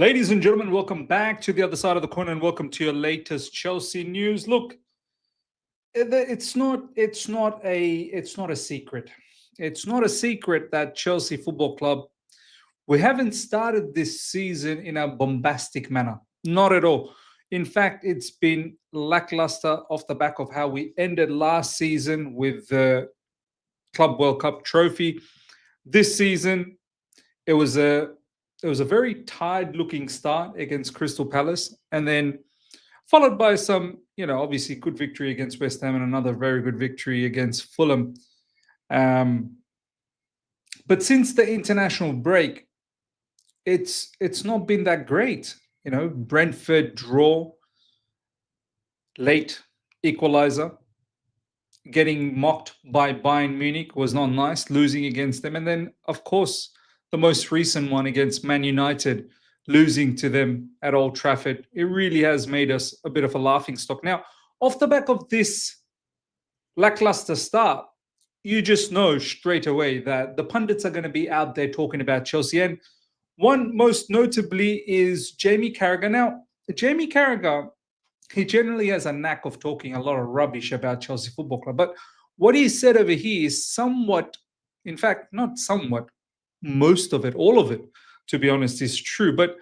Ladies and gentlemen, welcome back to the other side of the corner and welcome to your latest Chelsea news. Look, it's not a secret. It's not a secret that Chelsea Football Club, we haven't started this season in a bombastic manner. Not at all. In fact, it's been lackluster off the back of how we ended last season with the Club World Cup trophy. This season, it was a it was a very tired looking start against Crystal Palace, and then followed by some, obviously good victory against West Ham and another very good victory against Fulham. Um, but since the international break, it's not been that great. Brentford draw, late equalizer, getting mocked by Bayern Munich was not nice, losing against them. And then, of course, the most recent one against Man United, losing to them at Old Trafford. It really has made us a bit of a laughing stock. Now, off the back of this lackluster start, you just know straight away that the pundits are going to be out there talking about Chelsea. And one most notably is Jamie Carragher. Now, Jamie Carragher, he generally has a knack of talking a lot of rubbish about Chelsea Football Club. But what he said over here is somewhat, in fact, not somewhat, most of it, all of it, to be honest, is true. But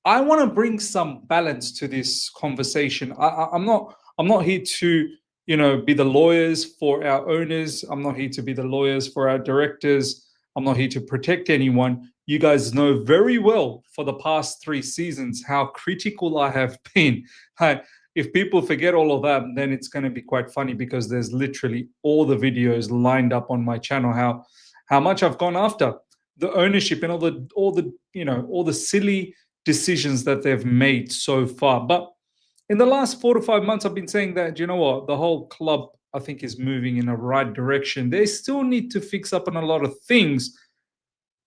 I want to bring some balance to this conversation. I'm not here to, be the lawyers for our owners. I'm not here to be the lawyers for our directors. I'm not here to protect anyone. You guys know very well for the past 3 seasons how critical I have been. If people forget all of that, then it's going to be quite funny because there's literally all the videos lined up on my channel how much I've gone after the ownership and all the silly decisions that they've made so far. But in the last 4 to 5 months, I've been saying that, you know what, the whole club, I think, is moving in the right direction. They still need to fix up on a lot of things,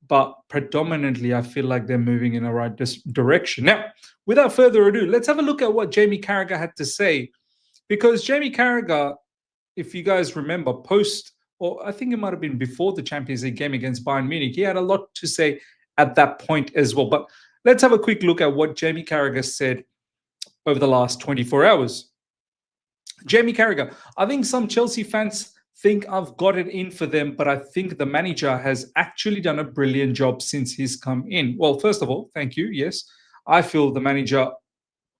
but predominantly, I feel like they're moving in the right direction. Now, without further ado, let's have a look at what Jamie Carragher had to say. Because Jamie Carragher, if you guys remember, or I think it might have been before the Champions League game against Bayern Munich, he had a lot to say at that point as well. But let's have a quick look at what Jamie Carragher said over the last 24 hours. Jamie Carragher, I think some Chelsea fans think I've got it in for them, but I think the manager has actually done a brilliant job since he's come in. Well, first of all, thank you. Yes, I feel the manager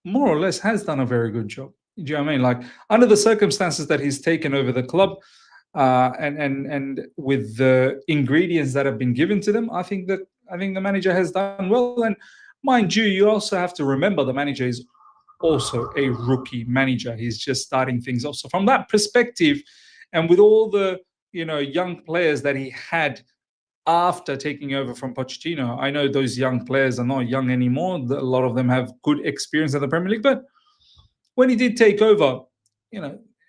more or less has done a very good job. Do you know what I mean? Like, under the circumstances that he's taken over the club, and with the ingredients that have been given to them, I think the manager has done well. And mind you also have to remember the manager is also a rookie manager. He's just starting things off. So from that perspective, and with all the young players that he had after taking over from Pochettino, I know those young players are not young anymore. A lot of them have good experience in the Premier League. But when he did take over,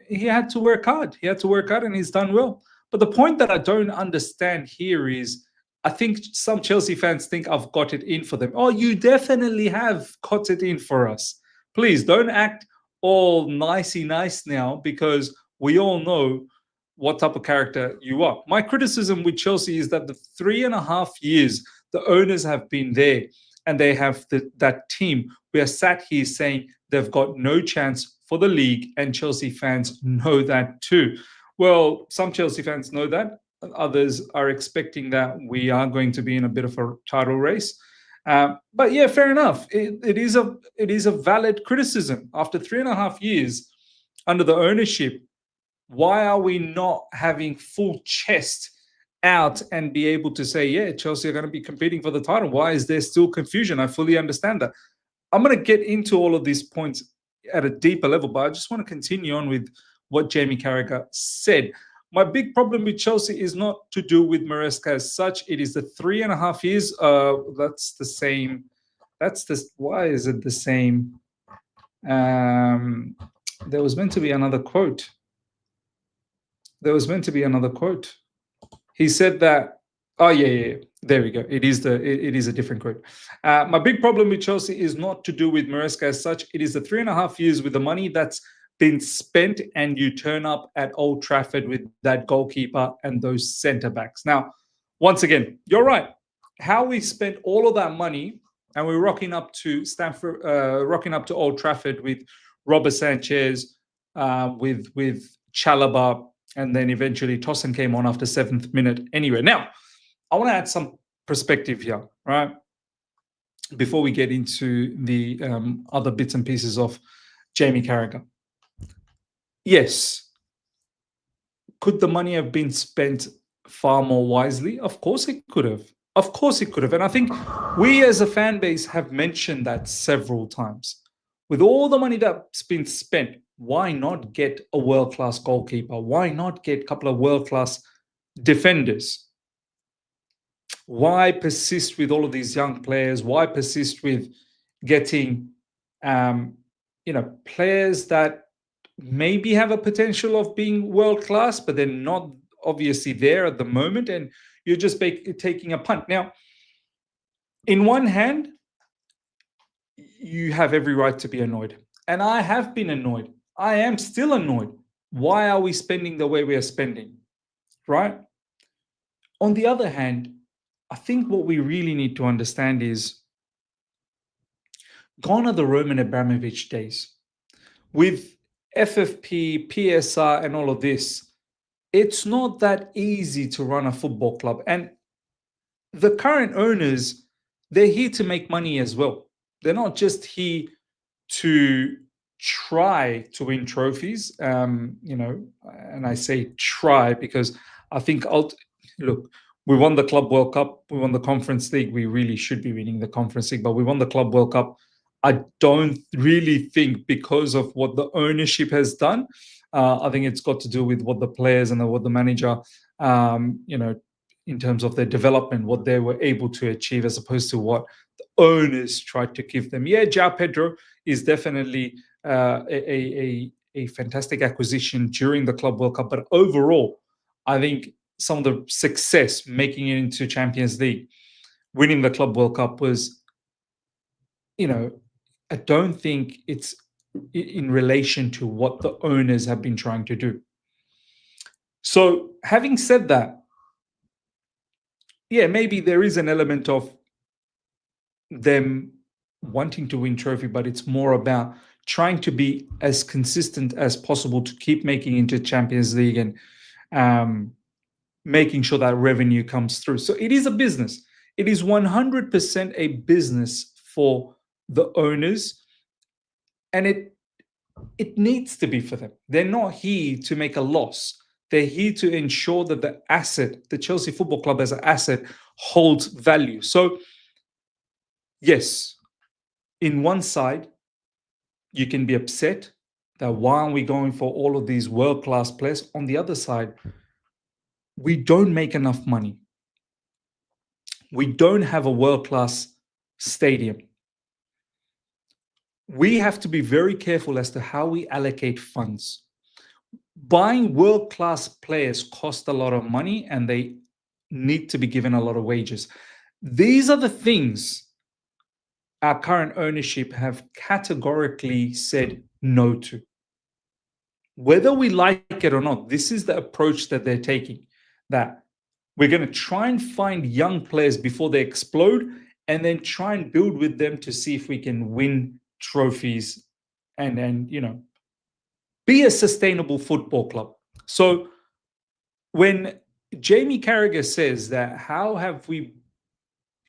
he had to work hard. He had to work hard, and he's done well. But the point that I don't understand here is, I think some Chelsea fans think I've got it in for them. Oh, you definitely have got it in for us. Please don't act all nicey nice now, because we all know what type of character you are. My criticism with Chelsea is that the 3.5 years the owners have been there and they have that team, we are sat here saying they've got no chance for the league, and Chelsea fans know that too. Well, some Chelsea fans know that. Others are expecting that we are going to be in a bit of a title race. But yeah, fair enough. It is a valid criticism. After 3.5 years under the ownership, why are we not having full chest out and be able to say, yeah, Chelsea are going to be competing for the title? Why is there still confusion? I fully understand that. I'm going to get into all of these points at a deeper level, but I just want to continue on with what Jamie Carragher said. My big problem with Chelsea is not to do with Maresca as such. It is the 3.5 years. That's the same. Why is it the same? There was meant to be another quote. He said that. Oh yeah. There we go. It is a different quote. My big problem with Chelsea is not to do with Maresca as such. It is the 3.5 years with the money that's been spent, and you turn up at Old Trafford with that goalkeeper and those centre backs. Now, once again, you're right. How we spent all of that money and we're rocking up to rocking up to Old Trafford with Robert Sanchez, with Chalobah, and then eventually Tosin came on after 7th minute. Anyway, now I want to add some perspective here, right? Before we get into the other bits and pieces of Jamie Carragher. Yes, could the money have been spent far more wisely? Of course it could have. Of course it could have. And I think we as a fan base have mentioned that several times. With all the money that's been spent, why not get a world class goalkeeper? Why not get a couple of world class defenders? Why persist with all of these young players? Why persist with getting, players that maybe have a potential of being world class, but they're not obviously there at the moment, and you're just taking a punt. Now, in one hand, you have every right to be annoyed, and I have been annoyed. I am still annoyed. Why are we spending the way we are spending, right? On the other hand, I think what we really need to understand is gone are the Roman Abramovich days. With FFP, PSR, and all of this, it's not that easy to run a football club. And the current owners, they're here to make money as well. They're not just here to try to win trophies. And I say try because I think look, we won the Club World Cup, we won the Conference League. We really should be winning the Conference League, but we won the Club World Cup. I don't really think because of what the ownership has done. I think it's got to do with what the players and what the manager, in terms of their development, what they were able to achieve as opposed to what the owners tried to give them. Yeah, João Pedro is definitely a fantastic acquisition during the Club World Cup, but overall, I think some of the success making it into Champions League, winning the Club World Cup was, I don't think it's in relation to what the owners have been trying to do. So having said that, yeah, maybe there is an element of them wanting to win trophy, but it's more about trying to be as consistent as possible to keep making into Champions League and making sure that revenue comes through. So it is a business. It is 100% a business for the owners, and it needs to be for them. They're not here to make a loss. They're here to ensure that the asset, the Chelsea Football Club as an asset, holds value. So yes, in one side, you can be upset that why aren't we going for all of these world-class players? On the other side, we don't make enough money. We don't have a world-class stadium. We have to be very careful as to how we allocate funds. Buying world-class players cost a lot of money, and they need to be given a lot of wages. These are the things our current ownership have categorically said no to. Whether we like it or not, this is the approach that they're taking, that we're going to try and find young players before they explode and then try and build with them to see if we can win trophies and be a sustainable football club. So when Jamie Carragher says that, how have we,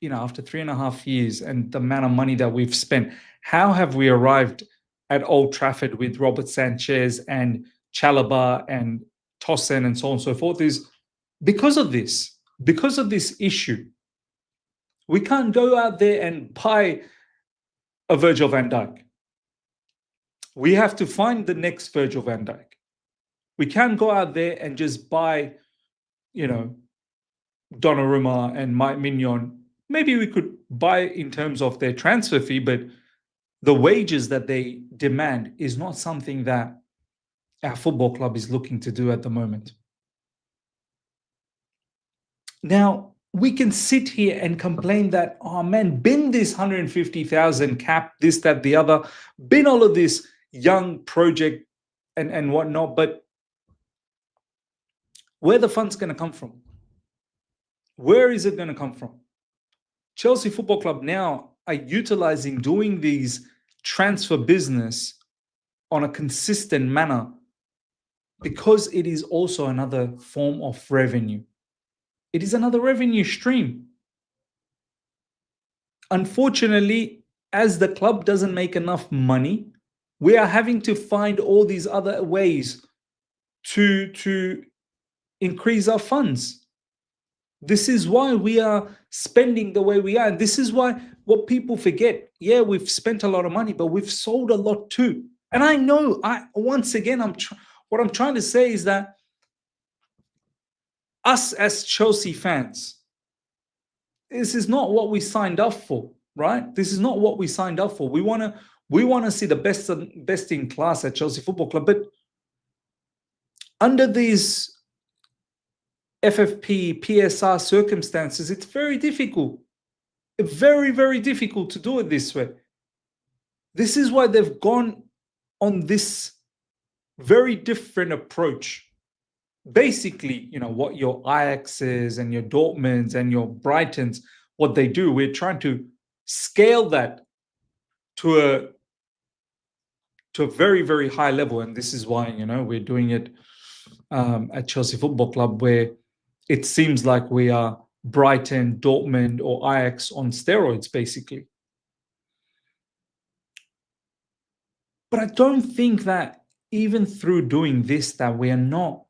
after 3.5 years and the amount of money that we've spent, how have we arrived at Old Trafford with Robert Sanchez and Chalobah and Tosin and so on and so forth, is because of this issue. We can't go out there and buy a Virgil van Dijk. We have to find the next Virgil van Dijk. We can't go out there and just buy, Donnarumma and Mike Mignon. Maybe we could buy in terms of their transfer fee, but the wages that they demand is not something that our football club is looking to do at the moment. Now, we can sit here and complain that, oh man, bin this 150,000 cap, this, that, the other, bin all of this young project and whatnot, but where the fund's going to come from? Where is it going to come from? Chelsea Football Club now are utilizing doing these transfer business on a consistent manner because it is also another form of revenue. It is another revenue stream. Unfortunately, as the club doesn't make enough money, we are having to find all these other ways to increase our funds. This is why we are spending the way we are. And this is why what people forget, yeah, we've spent a lot of money, but we've sold a lot too. And I know, once again, what I'm trying to say is that us as Chelsea fans, this is not what we signed up for, right? This is not what we signed up for. We want to see the best in class at Chelsea Football Club, but under these FFP, PSR circumstances, it's very difficult. Very, very difficult to do it this way. This is why they've gone on this very different approach. Basically, what your Ajaxes and your Dortmunds and your Brightons, what they do, we're trying to scale that to a very, very high level. And this is why, we're doing it at Chelsea Football Club, where it seems like we are Brighton, Dortmund, or Ajax on steroids, basically. But I don't think that even through doing this, that we're not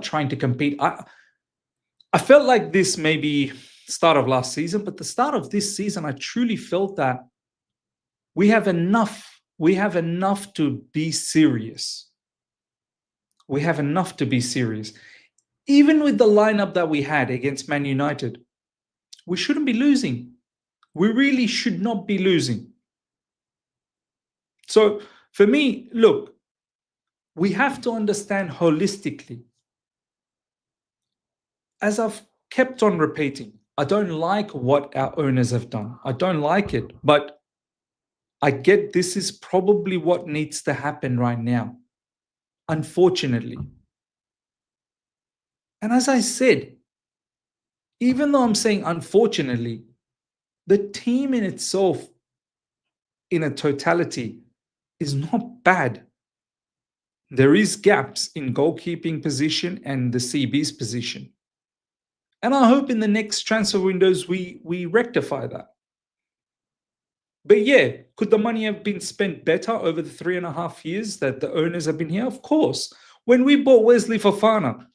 trying to compete. I felt like this maybe start of last season, but the start of this season, I truly felt that we have enough to be serious. We have enough to be serious. Even with the lineup that we had against Man United, we shouldn't be losing. We really should not be losing. So for me, look, we have to understand holistically. As I've kept on repeating, I don't like what our owners have done. I don't like it, but I get this is probably what needs to happen right now, unfortunately. And as I said, even though I'm saying unfortunately, the team in itself, in a totality, is not bad. There is gaps in goalkeeping position and the CB's position. And I hope in the next transfer windows we rectify that. But yeah, could the money have been spent better over the 3.5 years that the owners have been here? Of course. When we bought Wesley Fofana,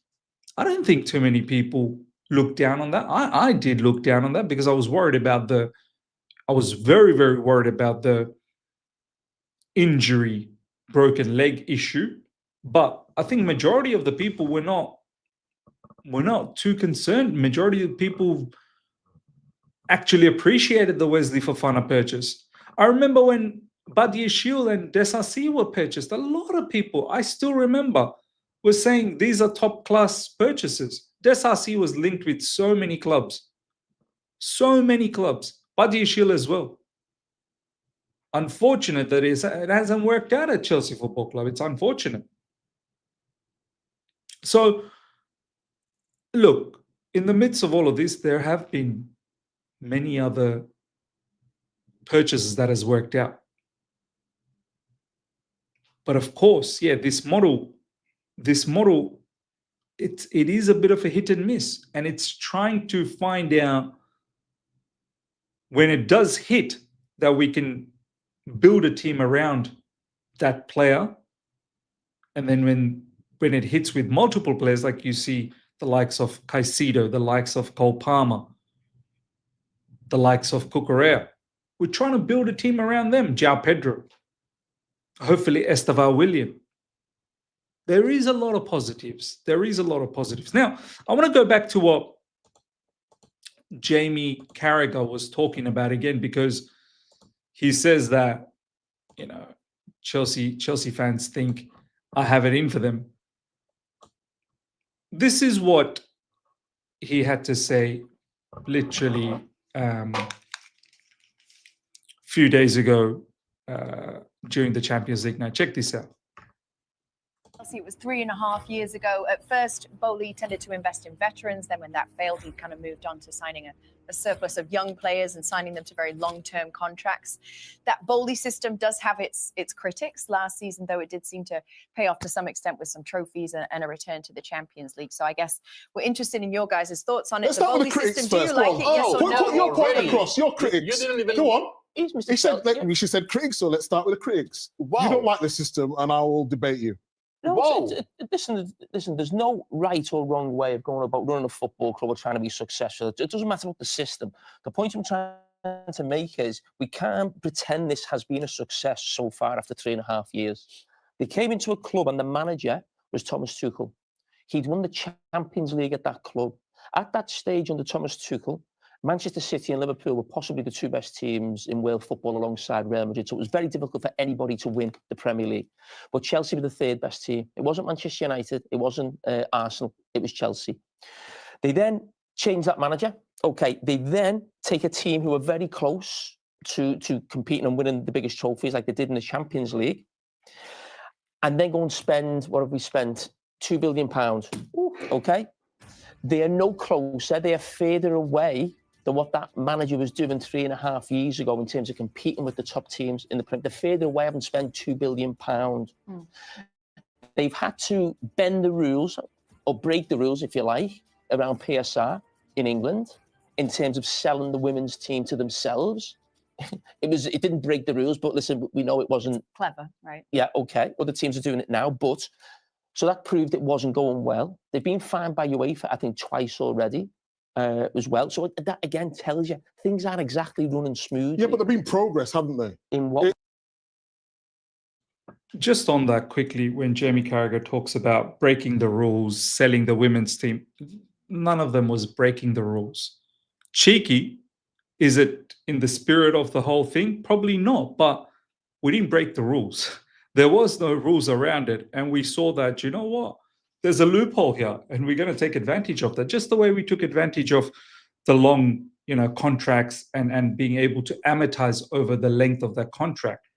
I don't think too many people looked down on that. I did look down on that because I was worried about I was very, very worried about the injury, broken leg issue. But I think majority of the people were not too concerned. Majority of people actually appreciated the Wesley Fofana purchase. I remember when Badiashile and Desasi were purchased, a lot of people, I still remember, were saying these are top class purchases. Desasi was linked with so many clubs. So many clubs. Badiashile as well. Unfortunate that it hasn't worked out at Chelsea Football Club. It's unfortunate. So, look, in the midst of all of this, there have been many other purchases that has worked out. But of course, yeah, this model, it is a bit of a hit and miss. And it's trying to find out when it does hit that we can build a team around that player. And then when it hits with multiple players, like you see the likes of Caicedo, the likes of Cole Palmer, the likes of Cucurella, we're trying to build a team around them. João Pedro, hopefully Estevan William. There is a lot of positives. There is a lot of positives. Now, I want to go back to what Jamie Carragher was talking about again, because he says that, Chelsea fans think I have it in for them. This is what he had to say literally few days ago during the Champions League night. Check this out. Chelsea. It was 3.5 years ago. At first, Bowley tended to invest in veterans. Then when that failed, he kind of moved on to signing a surplus of young players and signing them to very long-term contracts. That Bowley system does have its critics. Last season, though, it did seem to pay off to some extent with some trophies and a return to the Champions League. So I guess we're interested in your guys' thoughts on it. Let's start with the critics system, first. do you like it? Yes or no? Put your point across. Your critics. You didn't even... Go on. We should said critics, so let's start with the critics. Wow. You don't like the system, and I will debate you. No, listen, there's no right or wrong way of going about running a football club or trying to be successful. It doesn't matter about the system. The point I'm trying to make is we can't pretend this has been a success so far after 3.5 years. They came into a club and the manager was Thomas Tuchel. He'd won the Champions League at that club. At that stage under Thomas Tuchel, Manchester City and Liverpool were possibly the two best teams in world football alongside Real Madrid. So it was very difficult for anybody to win the Premier League. But Chelsea were the third best team. It wasn't Manchester United. It wasn't Arsenal. It was Chelsea. They then changed that manager. Okay, they then take a team who were very close to competing and winning the biggest trophies like they did in the Champions League. And then go and spend, what have we spent? £2 billion. Okay? They are no closer. They are further away than what that manager was doing 3.5 years ago in terms of competing with the top teams in the Premier. They're further away, having spent £2 billion. They've had to bend the rules or break the rules, if you like, around PSR in England in terms of selling the women's team to themselves. It didn't break the rules, but listen, we know it wasn't clever, right? Yeah, okay. Other teams are doing it now, but so that proved it wasn't going well. They've been fined by UEFA, I think, twice already. As well. So that again tells you things aren't exactly running smoothly. Yeah, but there's been progress, haven't they? In what? Just on that quickly, when Jamie Carragher talks about breaking the rules, selling the women's team, none of them was breaking the rules. Cheeky, is it in the spirit of the whole thing? Probably not, but we didn't break the rules. There was no rules around it. And we saw that, you know what? There's a loophole here, and we're going to take advantage of that. Just the way we took advantage of the long, contracts and being able to amortize over the length of that contract.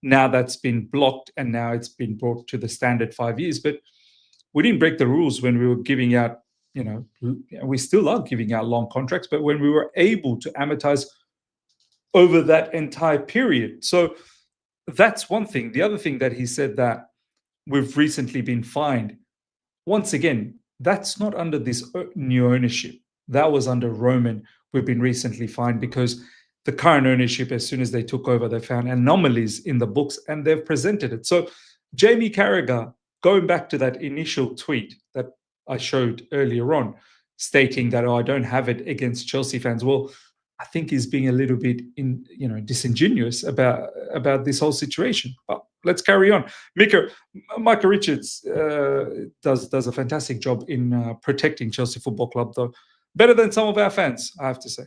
Now that's been blocked, and now it's been brought to the standard 5 years. But we didn't break the rules when we were giving out, we still are giving out long contracts, but when we were able to amortize over that entire period. So that's one thing. The other thing that he said that we've recently been fined. Once again, that's not under this new ownership. That was under Roman. We've been recently fined because the current ownership, as soon as they took over, they found anomalies in the books and they've presented it. So Jamie Carragher, going back to that initial tweet that I showed earlier on, stating that, I don't have it against Chelsea fans. Well, I think he's being a little bit disingenuous about this whole situation. But let's carry on. Micah Richards does a fantastic job in protecting Chelsea Football Club, though. Better than some of our fans, I have to say.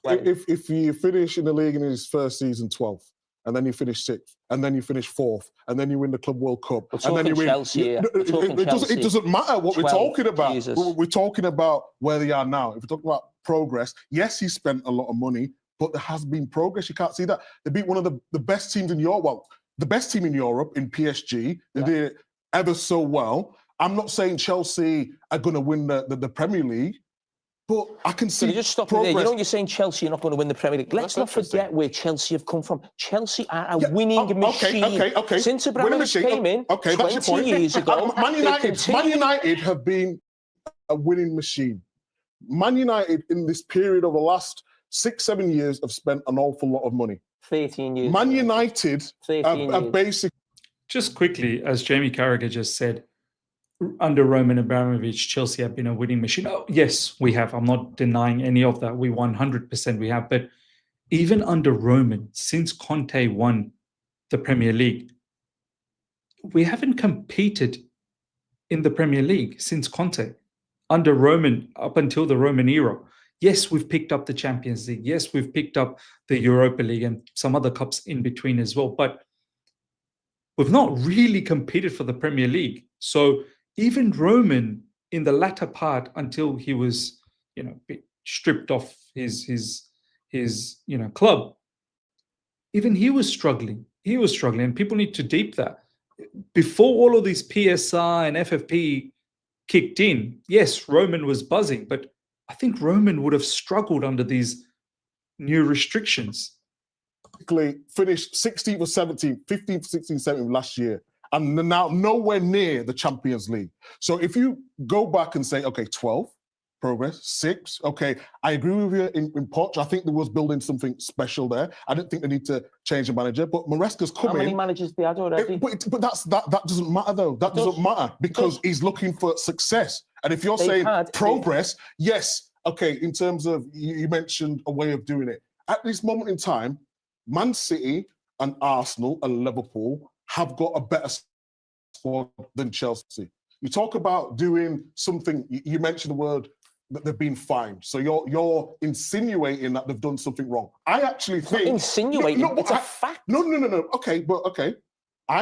If you finish in the league in his first season 12th, and then you finish 6th, and then you finish 4th, and then you win the Club World Cup, and then you win. Chelsea, it doesn't matter what 12, we're talking about. Jesus. We're talking about where they are now. If we're talking about progress, yes, he spent a lot of money, but there has been progress. You can't see that. They beat one of the best teams in Europe. Well, the best team in Europe in PSG. They did it ever so well. I'm not saying Chelsea are going to win the Premier League, but I can see just stop progress. there. You're saying Chelsea are not going to win the Premier League. Let's not forget where Chelsea have come from. Chelsea are a winning machine. Okay. Since Abramovich came in 20 years ago, Man United have been a winning machine. Man United, in this period of the last 6-7 years, have spent an awful lot of money. 13 years. Man United are basically... Just quickly, as Jamie Carragher just said, under Roman Abramovich, Chelsea have been a winning machine. Oh, yes, we have. I'm not denying any of that. We 100% we have. But even under Roman, since Conte won the Premier League, we haven't competed in the Premier League since Conte. Under Roman, up until the Roman era. Yes, we've picked up the Champions League. Yes, we've picked up the Europa League and some other cups in between as well. But we've not really competed for the Premier League. So even Roman, in the latter part, until he was, stripped off his club, even he was struggling. And people need to deep that. before all of these PSR and FFP kicked in, yes, Roman was buzzing, but I think Roman would have struggled under these new restrictions. Finished 16th or 17th, 15th, 16th, 17th last year, and now nowhere near the Champions League. So if you go back and say, okay, 12, progress, 6, okay, I agree with you in Poch. I think there was building something special there. I didn't think they need to change the manager, but Maresca's coming. How many managers they had already? But that doesn't matter though. That doesn't matter because he's looking for success. And if you're saying progress, yes, okay, in terms of, you mentioned a way of doing it. At this moment in time, Man City and Arsenal and Liverpool have got a better squad than Chelsea. You talk about doing something, you mentioned the word that they've been fined. So you're insinuating that they've done something wrong. I actually think... Not insinuating, it's a fact. No. Okay, but okay.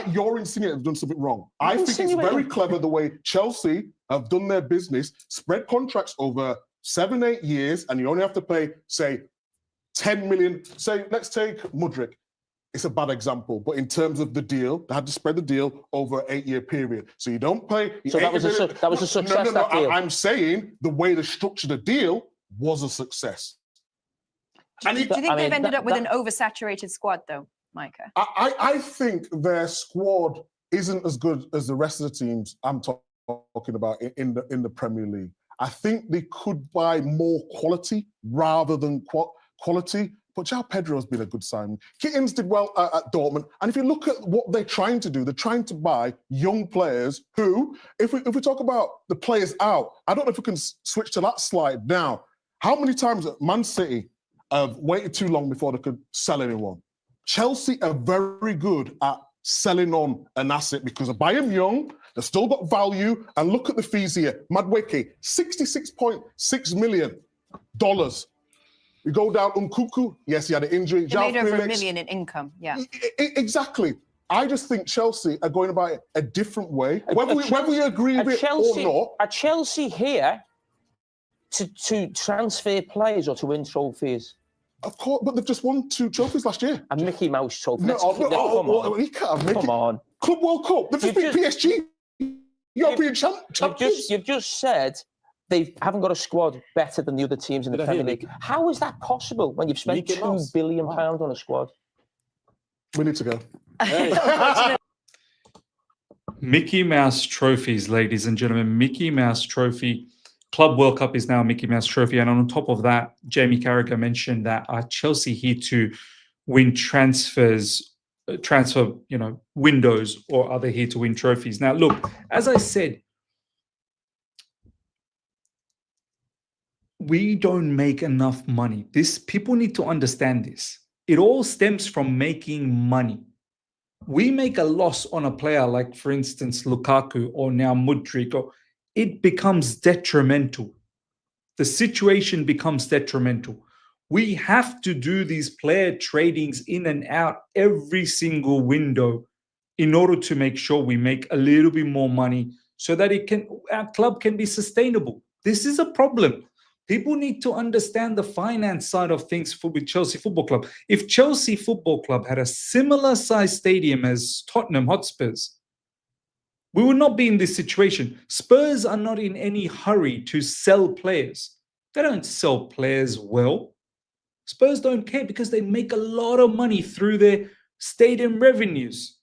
You're insinuating they've done something wrong. I think it's very clever the way Chelsea have done their business, spread contracts over 7-8 years, and you only have to pay, say, 10 million. Say, let's take Mudryk. It's a bad example, but in terms of the deal, they had to spread the deal over an 8-year period. So you don't pay. So that was a success. No, that deal. I'm saying the way they structured the deal was a success. Do you think they've ended up with an oversaturated squad, though, Micah? I think their squad isn't as good as the rest of the teams I'm talking about in the Premier League. I think they could buy more quality rather than quality. But João Pedro has been a good signing. Kittens did well at Dortmund. And if you look at what they're trying to do, they're trying to buy young players who, if we talk about the players out, I don't know if we can switch to that slide now. How many times Man City have waited too long before they could sell anyone? Chelsea are very good at selling on an asset because they buy them young, they've still got value, and look at the fees here. Madueke, $66.6 million. You go down Nkunku, yes, he had an injury. They made over $1 million in income, yeah. Exactly. I just think Chelsea are going about it a different way. Whether you agree with it or not. Are Chelsea here to transfer players or to win trophies? Of course, but they've just won 2 trophies last year. A Mickey Mouse trophy. Come on. Club World Cup. They've just beat PSG. European champions. You've just said they haven't got a squad better than the other teams in the Premier League. How is that possible when you've spent £2 billion on a squad? We need to go. Mickey Mouse trophies, ladies and gentlemen. Mickey Mouse trophy. Club World Cup is now a Mickey Mouse trophy. And on top of that, Jamie Carragher mentioned that are Chelsea here to win transfer windows, or are they here to win trophies? Now, look, as I said, we don't make enough money. People need to understand this. It all stems from making money. We make a loss on a player like, for instance, Lukaku or now Mudryk, it becomes detrimental. The situation becomes detrimental. We have to do these player tradings in and out every single window in order to make sure we make a little bit more money so that our club can be sustainable. This is a problem. People need to understand the finance side of things with Chelsea Football Club. If Chelsea Football Club had a similar size stadium as Tottenham Hotspurs, we would not be in this situation. Spurs are not in any hurry to sell players. They don't sell players well. Spurs don't care because they make a lot of money through their stadium revenues.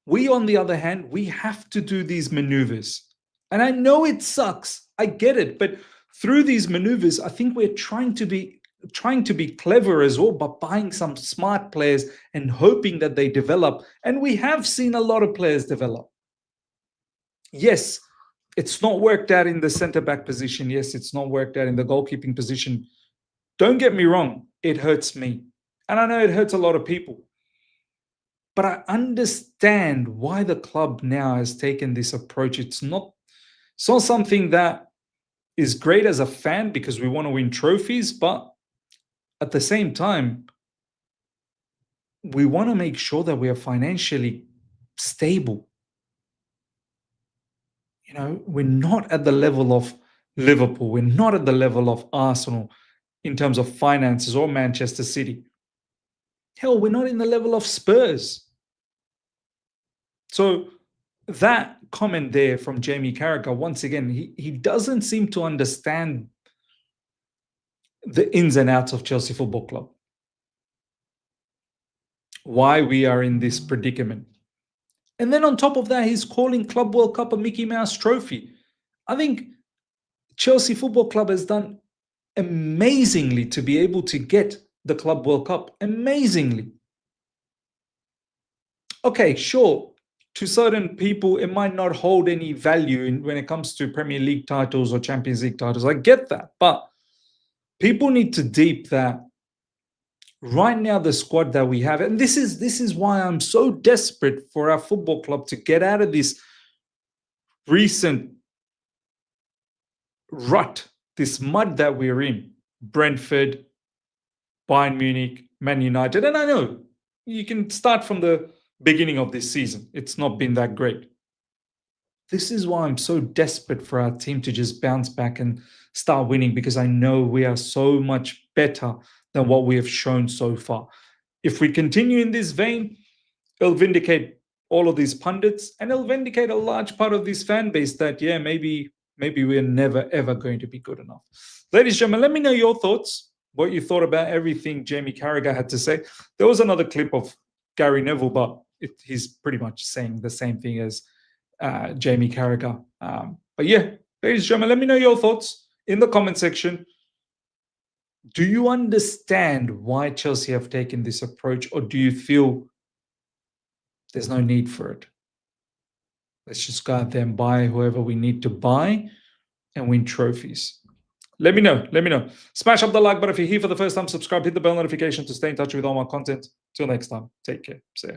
We, on the other hand, we have to do these maneuvers. And I know it sucks. I get it. But through these maneuvers, I think we're trying to be clever as well by buying some smart players and hoping that they develop. And we have seen a lot of players develop. Yes, it's not worked out in the centre-back position. Yes, it's not worked out in the goalkeeping position. Don't get me wrong. It hurts me. And I know it hurts a lot of people. But I understand why the club now has taken this approach. It's not something that is great as a fan because we want to win trophies, but at the same time, we want to make sure that we are financially stable. You know, we're not at the level of Liverpool. We're not at the level of Arsenal in terms of finances or Manchester City. Hell, we're not in the level of Spurs. So that comment there from Jamie Carragher, once again, he doesn't seem to understand the ins and outs of Chelsea Football Club. Why we are in this predicament. And then on top of that, he's calling Club World Cup a Mickey Mouse trophy. I think Chelsea Football Club has done amazingly to be able to get the Club World Cup. Amazingly. Okay, sure. To certain people, it might not hold any value when it comes to Premier League titles or Champions League titles. I get that. But people need to deep that right now the squad that we have, and this is why I'm so desperate for our football club to get out of this recent rut, this mud that we're in. Brentford, Bayern Munich, Man United. And I know you can start from the beginning of this season. It's not been that great. This is why I'm so desperate for our team to just bounce back and start winning, because I know we are so much better than what we have shown so far. If we continue in this vein, it'll vindicate all of these pundits, and it'll vindicate a large part of this fan base that, yeah, maybe we're never, ever going to be good enough. Ladies and gentlemen, let me know your thoughts, what you thought about everything Jamie Carragher had to say. There was another clip of Gary Neville, but he's pretty much saying the same thing as Jamie Carragher. But yeah, ladies and gentlemen, let me know your thoughts in the comment section. Do you understand why Chelsea have taken this approach, or do you feel there's no need for it? Let's just go out there and buy whoever we need to buy and win trophies. Let me know. Let me know. Smash up the like button if you're here for the first time. Subscribe, hit the bell notification to stay in touch with all my content. Till next time, take care. See ya.